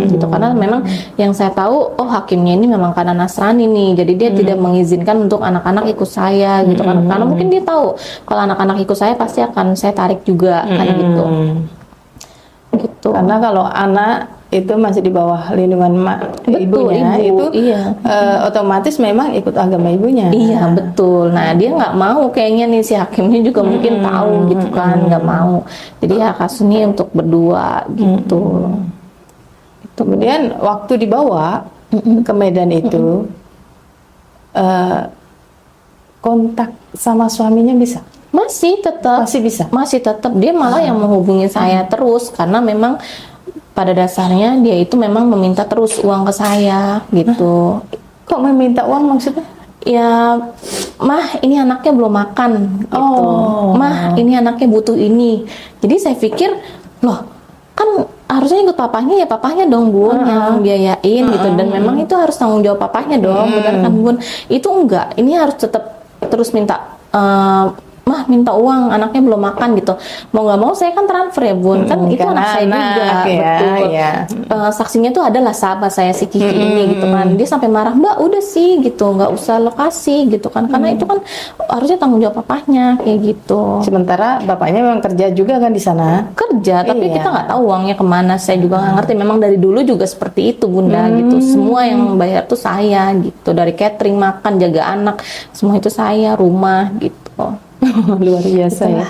Gitu, karena memang yang saya tahu, oh hakimnya ini memang karena Nasrani nih, jadi dia tidak mengizinkan untuk anak-anak ikut saya gitu kan. Karena mungkin dia tahu kalau anak-anak ikut saya pasti akan saya tarik juga kan gitu. Gitu.
Karena kalau anak itu masih di bawah lindungan
Betul,
ibunya,
ibu,
itu
iya.
otomatis memang ikut agama ibunya.
Iya betul. Nah dia nggak mau kayaknya nih si hakimnya juga mungkin tahu gitu kan, nggak mau. Jadi hak asuhnya untuk berdua gitu.
Kemudian waktu dibawa ke Medan itu kontak sama suaminya bisa?
Masih tetap.
Masih bisa?
Masih tetap. Dia malah yang menghubungi saya terus karena memang pada dasarnya dia itu memang meminta terus uang ke saya gitu.
Kok meminta uang maksudnya?
Ya, mah ini anaknya belum makan gitu.
Oh.
Mah ini anaknya butuh ini. Jadi saya pikir, loh kan harusnya ikut papahnya, ya papahnya dong Bun yang biayain gitu. Dan memang itu harus tanggung jawab papahnya dong, benar kan Bun? Itu enggak, ini harus tetap terus minta mah minta uang, anaknya belum makan gitu. Mau nggak mau saya kan transfer ya Bun, kan itu anak saya juga,
ya,
betul.
ya.
Saksinya tuh adalah sahabat saya si Kiki ini gitu kan. Dia sampai marah, Mbak udah sih gitu, nggak usah lokasi gitu kan, karena itu kan harusnya tanggung jawab papahnya kayak gitu.
Sementara bapaknya memang kerja juga kan di sana.
Kerja, tapi
Iya.
kita nggak tahu uangnya kemana. Saya juga nggak ngerti. Memang dari dulu juga seperti itu Bunda gitu. Semua yang bayar tuh saya gitu. Dari catering, makan, jaga anak, semua itu saya, rumah gitu.
Luar biasa ya.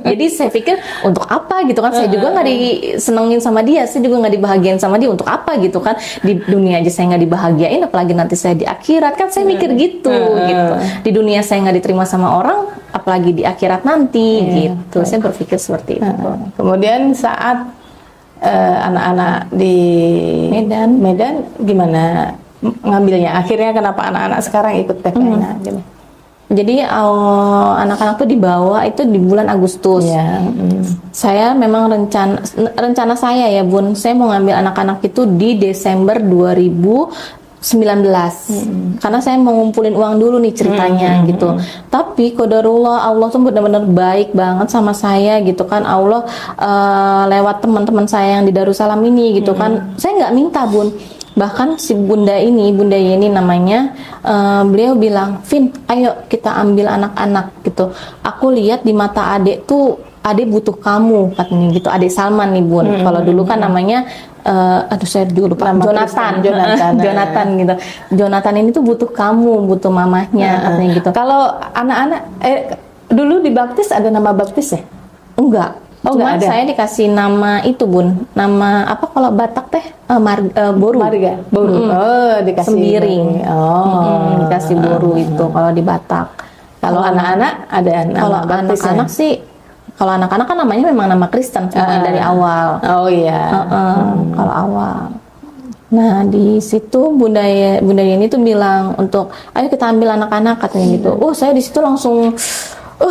Jadi saya pikir untuk apa gitu kan, saya juga nggak disenengin sama dia, saya juga nggak dibahagiain sama dia, untuk apa gitu kan, di dunia aja saya nggak dibahagiain, apalagi nanti saya di akhirat kan, saya mikir gitu gitu. Di dunia saya nggak diterima sama orang, apalagi di akhirat nanti gitu. Saya berpikir seperti itu.
Kemudian saat anak-anak di Medan gimana ngambilnya? Akhirnya kenapa anak-anak sekarang ikut TPN? Gitu?
Jadi anak-anak tuh dibawa itu di bulan Agustus.
Ya.
Saya memang rencana saya ya Bun, saya mau ngambil anak-anak itu di Desember 2019. Karena saya mau ngumpulin uang dulu nih ceritanya gitu. Tapi qadarullah, Allah tuh benar-benar baik banget sama saya gitu kan. Allah lewat teman-teman saya yang di Darussalam ini gitu kan. Saya nggak minta Bun. Bahkan si Bunda Yeni namanya, beliau bilang, Vin, ayo kita ambil anak-anak gitu. Aku lihat di mata adek tuh, adek butuh kamu katanya gitu. Adek Salman nih Bun. Kalau dulu kan namanya, aduh saya juga lupa. Jonathan gitu. Jonathan ini tuh butuh kamu, butuh mamahnya katanya gitu.
Kalau anak-anak dulu dibaptis ada nama baptis ya?
Enggak. Cuma saya dikasih nama itu Bun, nama apa kalau Batak teh boru.
Marga, boru. Dikasih
Sembiring. Dikasih boru itu kalau di Batak.
Kalau anak-anak ada nama
Kalau
baptis
anak-anak sih, kalau anak-anak kan namanya memang nama Kristen semuanya dari awal.
Oh iya.
Kalau awal. Nah di situ Bunda Yeni tuh bilang untuk, ayo kita ambil anak-anak katanya gitu. Saya di situ langsung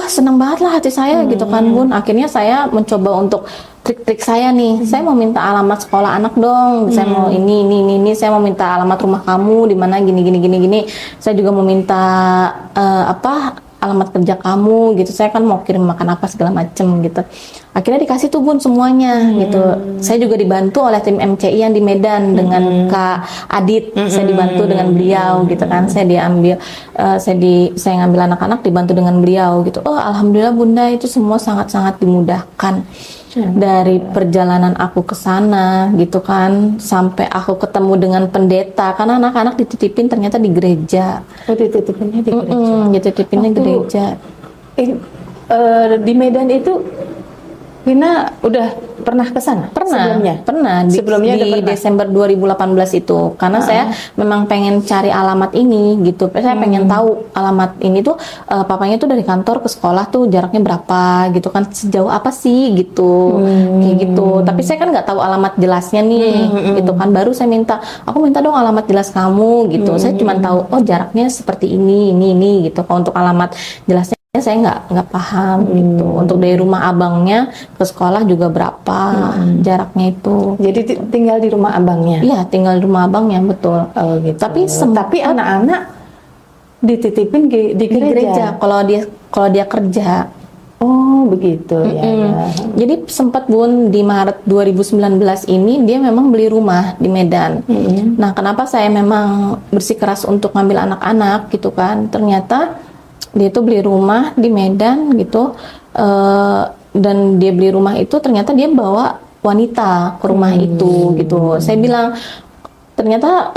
senang banget lah hati saya gitu kan Bun. Akhirnya saya mencoba untuk trik-trik saya nih. Saya mau minta alamat sekolah anak dong. Saya mau ini. Saya mau minta alamat rumah kamu di mana gini. Saya juga mau minta alamat kerja kamu gitu. Saya kan mau kirim makan apa segala macem gitu. Akhirnya dikasih tuh Bun semuanya gitu. Saya juga dibantu oleh tim MCI yang di Medan dengan Kak Adit. Saya dibantu dengan beliau gitu kan. Saya ngambil anak-anak dibantu dengan beliau gitu. Alhamdulillah Bunda, itu semua sangat-sangat dimudahkan. Dari perjalanan aku ke sana gitu kan, sampai aku ketemu dengan pendeta, karena anak-anak dititipin ternyata di gereja.
Dititipinnya di gereja.
Dititipinnya gereja.
Di Medan itu Vina udah pernah ke sana?
Pernah
Sebelumnya udah
di
pernah?
Desember 2018 itu, karena saya memang pengen cari alamat ini gitu. Saya pengen tahu alamat ini tuh papanya tuh dari kantor ke sekolah tuh jaraknya berapa gitu kan, sejauh apa sih gitu, kayak gitu. Tapi saya kan nggak tahu alamat jelasnya nih, gitu kan. Baru saya aku minta dong alamat jelas kamu gitu. Saya cuma tahu oh jaraknya seperti ini gitu. Kalau untuk alamat jelasnya saya nggak paham gitu. Untuk dari rumah abangnya ke sekolah juga berapa jaraknya itu.
Jadi tinggal di rumah abangnya.
Iya, tinggal di rumah abangnya, betul.
Oh gitu.
Tapi
anak-anak dititipin di
di gereja kalau dia kerja.
Oh begitu ya.
Jadi sempat Bun di Maret 2019 ini dia memang beli rumah di Medan. Nah, kenapa saya memang bersikeras untuk ngambil anak-anak gitu kan? Ternyata dia tuh beli rumah di Medan gitu, dan dia beli rumah itu ternyata dia bawa wanita ke rumah itu gitu. Saya bilang ternyata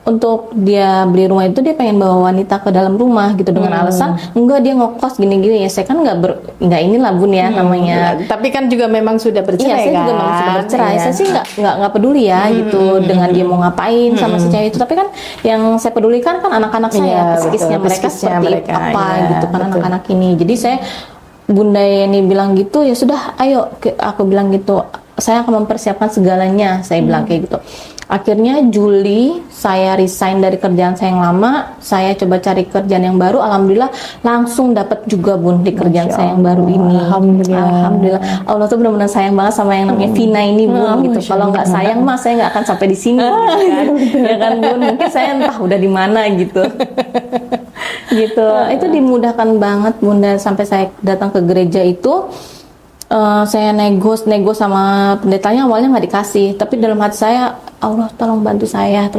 untuk dia beli rumah itu dia pengen bawa wanita ke dalam rumah gitu dengan alasan enggak dia ngekos gini-gini ya. Saya kan nggak inilah Bun ya namanya.
Tapi kan juga memang sudah bercerai.
Iya, saya juga memang sudah bercerai. Saya sih nggak peduli ya gitu dengan dia mau ngapain sama si cewek itu. Tapi kan yang saya pedulikan kan anak-anak saya, psikisnya mereka seperti apa gitu kan anak-anak ini. Jadi saya Bunda Yeni bilang gitu, ya sudah, ayo aku bilang gitu. Saya akan mempersiapkan segalanya, saya bilang kayak gitu. Akhirnya Juli saya resign dari kerjaan saya yang lama, saya coba cari kerjaan yang baru. Alhamdulillah langsung dapat juga Bun di kerjaan saya yang baru ini. Alhamdulillah. Allah tuh benar-benar sayang banget sama yang namanya Vina ini Bun gitu. Kalau nggak sayang mah saya nggak akan sampai di sini gitu kan. Ya kan Bun, mungkin saya entah udah di mana gitu. Gitu. Itu dimudahkan banget Bunda sampai saya datang ke gereja itu. Saya nego sama pendetanya awalnya nggak dikasih, tapi dalam hati saya, Allah tolong bantu saya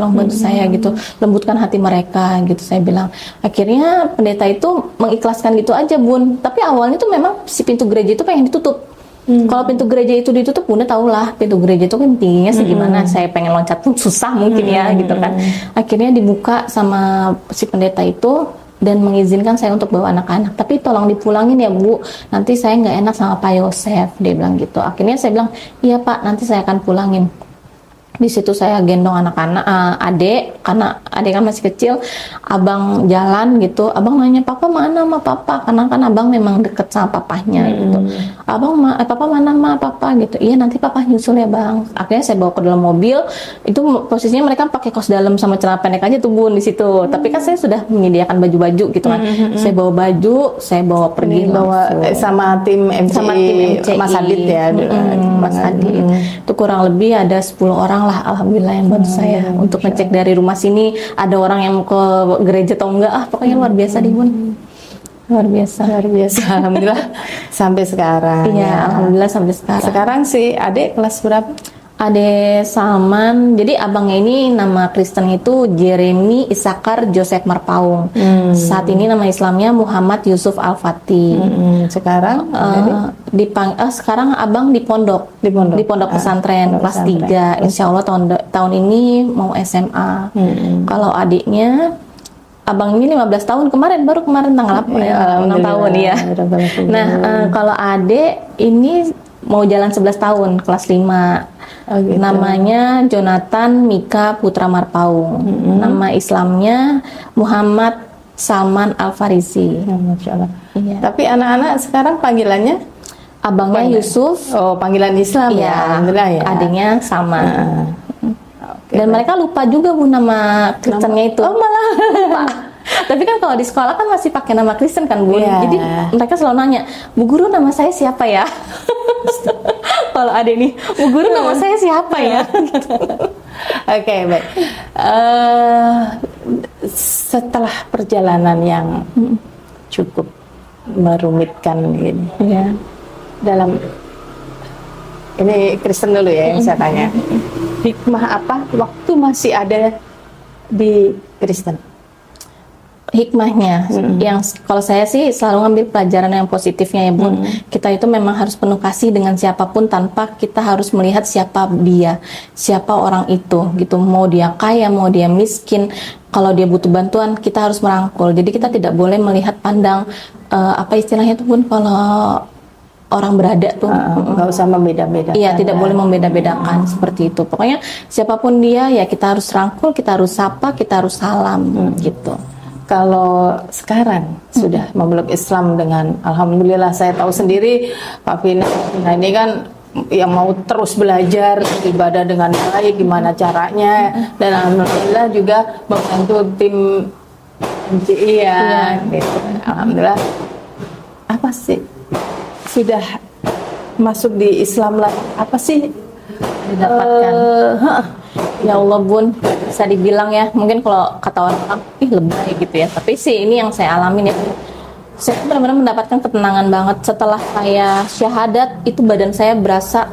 gitu, lembutkan hati mereka gitu saya bilang. Akhirnya pendeta itu mengikhlaskan gitu aja Bun, tapi awalnya tuh memang si pintu gereja itu pengen ditutup. Kalau pintu gereja itu ditutup, Bunda tahulah pintu gereja itu kan tingginya segimana, saya pengen loncat pun susah mungkin ya gitu kan. Akhirnya dibuka sama si pendeta itu dan mengizinkan saya untuk bawa anak-anak, tapi tolong dipulangin ya Bu, nanti saya nggak enak sama Pak Yosef, dia bilang gitu. Akhirnya saya bilang iya Pak, nanti saya akan pulangin. Di situ saya gendong anak-anak, adik, karena adik kan masih kecil. Abang jalan gitu, abang nanya papa mana ma papa, karena kan abang memang deket sama papahnya gitu. Abang papa mana ma papa gitu. Iya nanti papa nyusul ya bang. Akhirnya saya bawa ke dalam mobil. Itu posisinya mereka pakai kaos dalam sama celana pendek aja tuh Bun di situ. Tapi kan saya sudah menyediakan baju-baju gitu kan. Saya bawa baju, saya bawa pergi
sama tim MCI, Mas Adit ya.
Mas Adit. Itu kurang lebih ada 10 orang lah, alhamdulillah yang bantu saya untuk ngecek dari rumah sini ada orang yang ke gereja atau enggak. Pokoknya luar biasa di Bun. Luar biasa.
Alhamdulillah sampai sekarang.
Iya, alhamdulillah sampai sekarang.
Sekarang si adik kelas berapa?
Ade Salman, jadi abangnya ini nama Kristen itu Jeremy Isakar Joseph Marpaung. Saat ini nama Islamnya Muhammad Yusuf Al-Fatih.
Sekarang
sekarang abang di pondok pesantren kelas 3. Insya Allah tahun ini mau SMA. Kalau adiknya abang ini 15 tahun baru kemarin tanggal 6 tahun ya. Nah, kalau adik ini mau jalan 11 tahun kelas 5. Gitu. Namanya Jonathan Mika Putra Marpaung. Nama Islamnya Muhammad Salman Al-Farisi.
Masya Allah.
Iya.
Tapi anak-anak sekarang panggilannya
abangnya Yusuf.
Oh, panggilan Islam ya. Alhamdulillah ya.
Adiknya Salman. Dan mereka lupa juga Bu nama Kristennya itu.
Oh malah
lupa. Tapi kan kalau di sekolah kan masih pakai nama Kristen kan Bu.
Yeah.
Jadi mereka selalu nanya, Bu Guru nama saya siapa ya? Kalau adik nih, Bu Guru nama saya siapa ya?
Oke, baik. Setelah perjalanan yang cukup merumitkan gini, dalam ini Kristen dulu ya yang saya tanya, hikmah apa waktu masih ada di Kristen?
Hikmahnya, yang kalau saya sih selalu ngambil pelajaran yang positifnya ya Bun. Kita itu memang harus penuh kasih dengan siapapun tanpa kita harus melihat siapa dia, siapa orang itu gitu. Mau dia kaya, mau dia miskin, kalau dia butuh bantuan kita harus merangkul. Jadi kita tidak boleh melihat pandang apa istilahnya itu Bun, kalau orang berada tuh.
nggak usah membeda-bedakan.
Iya, tidak boleh membeda-bedakan seperti itu. Pokoknya siapapun dia ya kita harus rangkul, kita harus sapa, kita harus salam gitu.
Kalau sekarang sudah memeluk Islam dengan alhamdulillah, saya tahu sendiri Pak Vina ini kan yang mau terus belajar ibadah dengan baik, gimana caranya, dan alhamdulillah juga membantu tim MCI ya, gitu. Alhamdulillah. Apa sih sudah masuk di Islam lagi? Apa sih
Didapatkan? Ya Allah Bun, bisa dibilang ya, mungkin kalau kata orang, lebay gitu ya. Tapi sih ini yang saya alamin ya. Saya benar-benar mendapatkan ketenangan banget setelah saya syahadat. Itu badan saya berasa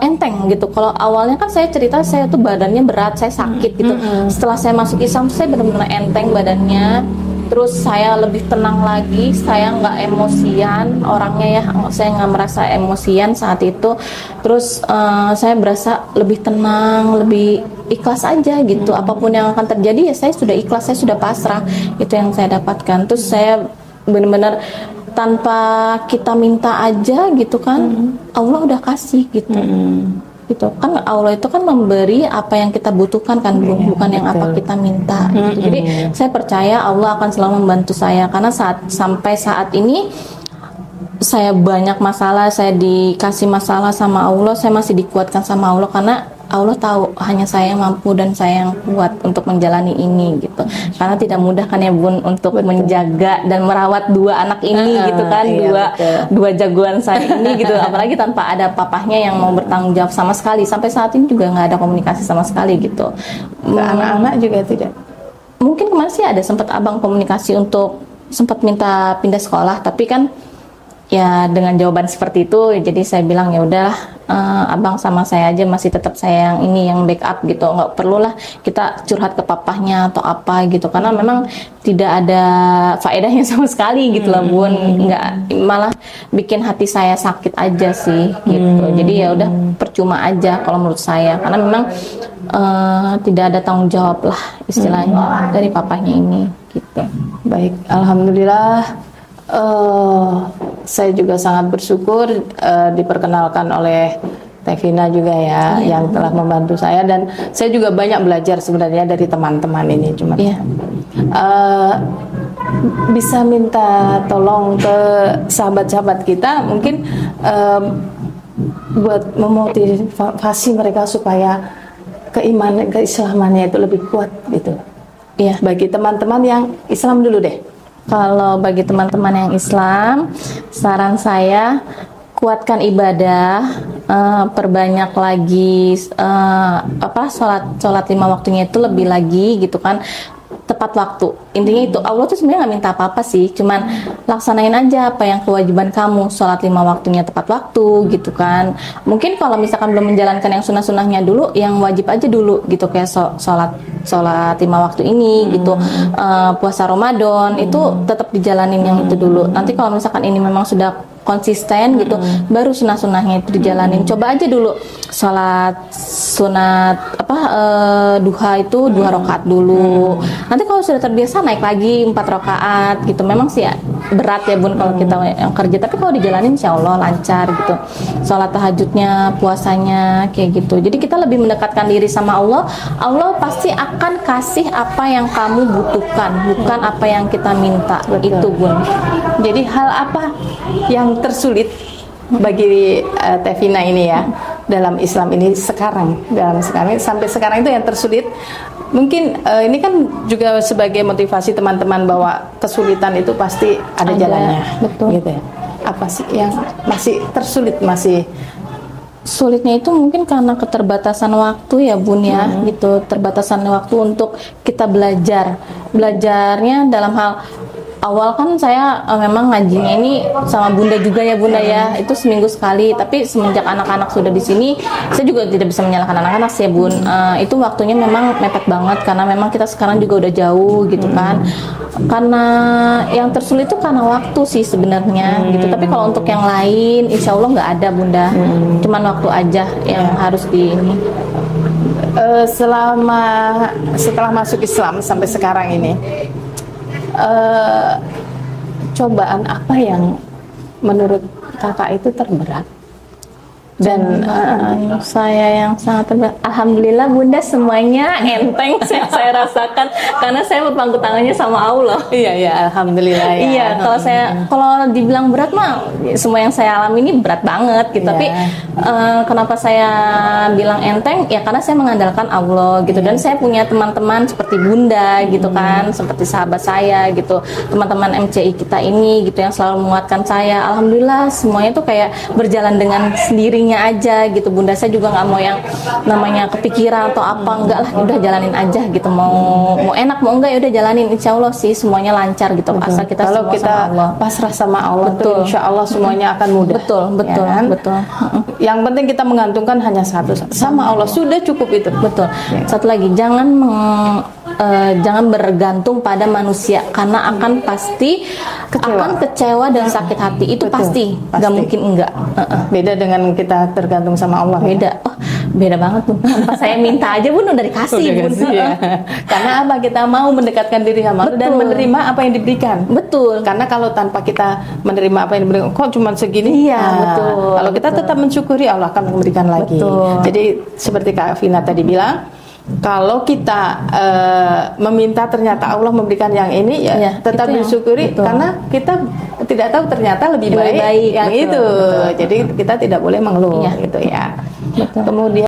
enteng gitu. Kalau awalnya kan saya cerita saya tuh badannya berat, saya sakit gitu. Setelah saya masuk Islam, saya benar-benar enteng badannya. Terus saya lebih tenang lagi, saya nggak emosian orangnya ya, saya nggak merasa emosian saat itu. Terus saya berasa lebih tenang, lebih ikhlas aja gitu. Apapun yang akan terjadi ya saya sudah ikhlas, saya sudah pasrah. Itu yang saya dapatkan. Terus saya benar-benar tanpa kita minta aja gitu kan, Allah udah kasih gitu. Gitu kan, Allah itu kan memberi apa yang kita butuhkan kan, bukan yang apa kita minta gitu. Jadi saya percaya Allah akan selalu membantu saya, karena sampai saat ini saya banyak masalah, saya dikasih masalah sama Allah, saya masih dikuatkan sama Allah, karena Allah tahu hanya saya yang mampu dan saya yang kuat untuk menjalani ini gitu. Karena tidak mudah kan ya Bun untuk menjaga dan merawat dua anak ini gitu kan, dua jagoan saya ini gitu. Apalagi tanpa ada papahnya yang mau bertanggung jawab sama sekali. Sampai saat ini juga nggak ada komunikasi sama sekali gitu.
anak-anak juga tidak?
Mungkin kemarin sih ada sempat abang komunikasi untuk sempat minta pindah sekolah, tapi kan ya dengan jawaban seperti itu, jadi saya bilang ya udahlah, abang sama saya aja masih tetap saya yang ini yang backup gitu, nggak perlulah kita curhat ke papahnya atau apa gitu, karena memang tidak ada faedahnya sama sekali gitu loh Bun, nggak, malah bikin hati saya sakit aja sih gitu. Jadi ya udah percuma aja kalau menurut saya, karena memang tidak ada tanggung jawab lah istilahnya dari papahnya ini gitu.
Baik, alhamdulillah. Saya juga sangat bersyukur diperkenalkan oleh Tevina juga ya, yang telah membantu saya, dan saya juga banyak belajar sebenarnya dari teman-teman ini. Cuma bisa minta tolong ke sahabat-sahabat kita mungkin buat memotivasi mereka supaya keimanan, keislamannya itu lebih kuat gitu.
Iya,
bagi teman-teman yang Islam dulu deh.
Kalau bagi teman-teman yang Islam, saran saya kuatkan ibadah, perbanyak lagi sholat 5 waktunya itu lebih lagi gitu kan, tepat waktu. Intinya itu, Allah tuh sebenarnya nggak minta apa-apa sih, cuman laksanain aja apa yang kewajiban kamu, sholat 5 waktunya tepat waktu gitu kan. Mungkin kalau misalkan belum menjalankan yang sunnah-sunnahnya dulu, yang wajib aja dulu gitu, kayak sholat 5 waktu ini gitu, puasa Ramadan itu tetap dijalanin yang itu dulu. Nanti kalau misalkan ini memang sudah konsisten gitu, baru sunnah-sunnahnya itu dijalanin. Coba aja dulu sholat sunat duha itu 2 rakaat dulu. Nanti kalau sudah terbiasa naik lagi 4 rakaat gitu. Memang sih ya, berat ya Bun kalau kita yang kerja, tapi kalau dijalanin insya Allah lancar gitu. Sholat tahajudnya, puasanya kayak gitu. Jadi kita lebih mendekatkan diri sama Allah. Allah pasti akan kasih apa yang kamu butuhkan, bukan apa yang kita minta. Itu Bun.
Jadi hal apa yang tersulit bagi Tevina ini ya dalam Islam ini sampai sekarang itu yang tersulit? Mungkin ini kan juga sebagai motivasi teman-teman bahwa kesulitan itu pasti ada jalannya,
betul.
Gitu ya. Apa sih yang masih tersulit,
Sulitnya itu mungkin karena keterbatasan waktu ya Bun ya, gitu, terbatasan waktu untuk kita belajarnya dalam hal awal kan saya memang ngajinya ini sama Bunda juga ya Bunda ya, itu seminggu sekali, tapi semenjak anak-anak sudah di sini saya juga tidak bisa menyalahkan anak-anak sih ya Bun. Itu waktunya memang mepet banget karena memang kita sekarang juga udah jauh gitu kan. Karena yang tersulit itu karena waktu sih sebenarnya gitu. Tapi kalau untuk yang lain insya Allah nggak ada Bunda, cuman waktu aja yang harus di ini.
Setelah masuk Islam sampai sekarang ini, cobaan apa yang menurut kakak itu terberat? Dan
Saya yang sangat terberat. Alhamdulillah Bunda, semuanya enteng saya rasakan karena saya berpangku tangannya sama Allah.
iya ya, alhamdulillah ya.
Iya, kalau dibilang berat mah semua yang saya alami ini berat banget gitu.
Iya.
Tapi kenapa saya bilang enteng? Ya karena saya mengandalkan Allah gitu. Dan saya punya teman-teman seperti Bunda gitu kan, seperti sahabat saya gitu, teman-teman MCI kita ini gitu yang selalu menguatkan saya. Alhamdulillah semuanya tuh kayak berjalan dengan sendirinya aja gitu. Bunda saya juga nggak mau yang namanya kepikiran atau apa, enggak lah, udah jalanin aja gitu. Mau enak mau enggak ya udah jalanin. Insya Allah sih semuanya lancar gitu. Asal kita
Kalau
semua
kita
sama Allah.
pasrah sama Allah tuh
Betul.
insya Allah semuanya akan mudah.
Betul, betul,
ya kan?
betul.
Yang penting kita menggantungkan hanya satu sama Allah, sudah cukup itu.
Betul. Satu lagi, jangan bergantung pada manusia karena akan pasti akan kecewa dan sakit hati. Itu
Betul,
pasti,
pasti.
nggak mungkin enggak.
Beda dengan kita tergantung sama Allah.
Beda. Oh, beda banget Bun. Tanpa saya minta aja Bun udah dikasih
Udah
Bun.
kasih, ya. Karena apa? Kita mau mendekatkan diri sama Allah dan
Betul.
menerima apa yang diberikan.
Betul.
Karena kalau tanpa kita menerima apa yang diberikan, kok cuma segini?
Iya, betul,
Kalau kita
betul.
tetap mensyukuri, Allah akan memberikan lagi.
Betul.
Jadi seperti Kak Vina tadi bilang, kalau kita meminta ternyata Allah memberikan yang ini, ya
Iya,
tetap
itu yang-
disyukuri
betul.
karena kita tidak tahu ternyata lebih
Lebih
baik,
baik,
yang
betul,
itu.
betul.
Jadi kita tidak boleh mengeluh
Iya.
gitu ya.
Betul.
Kemudian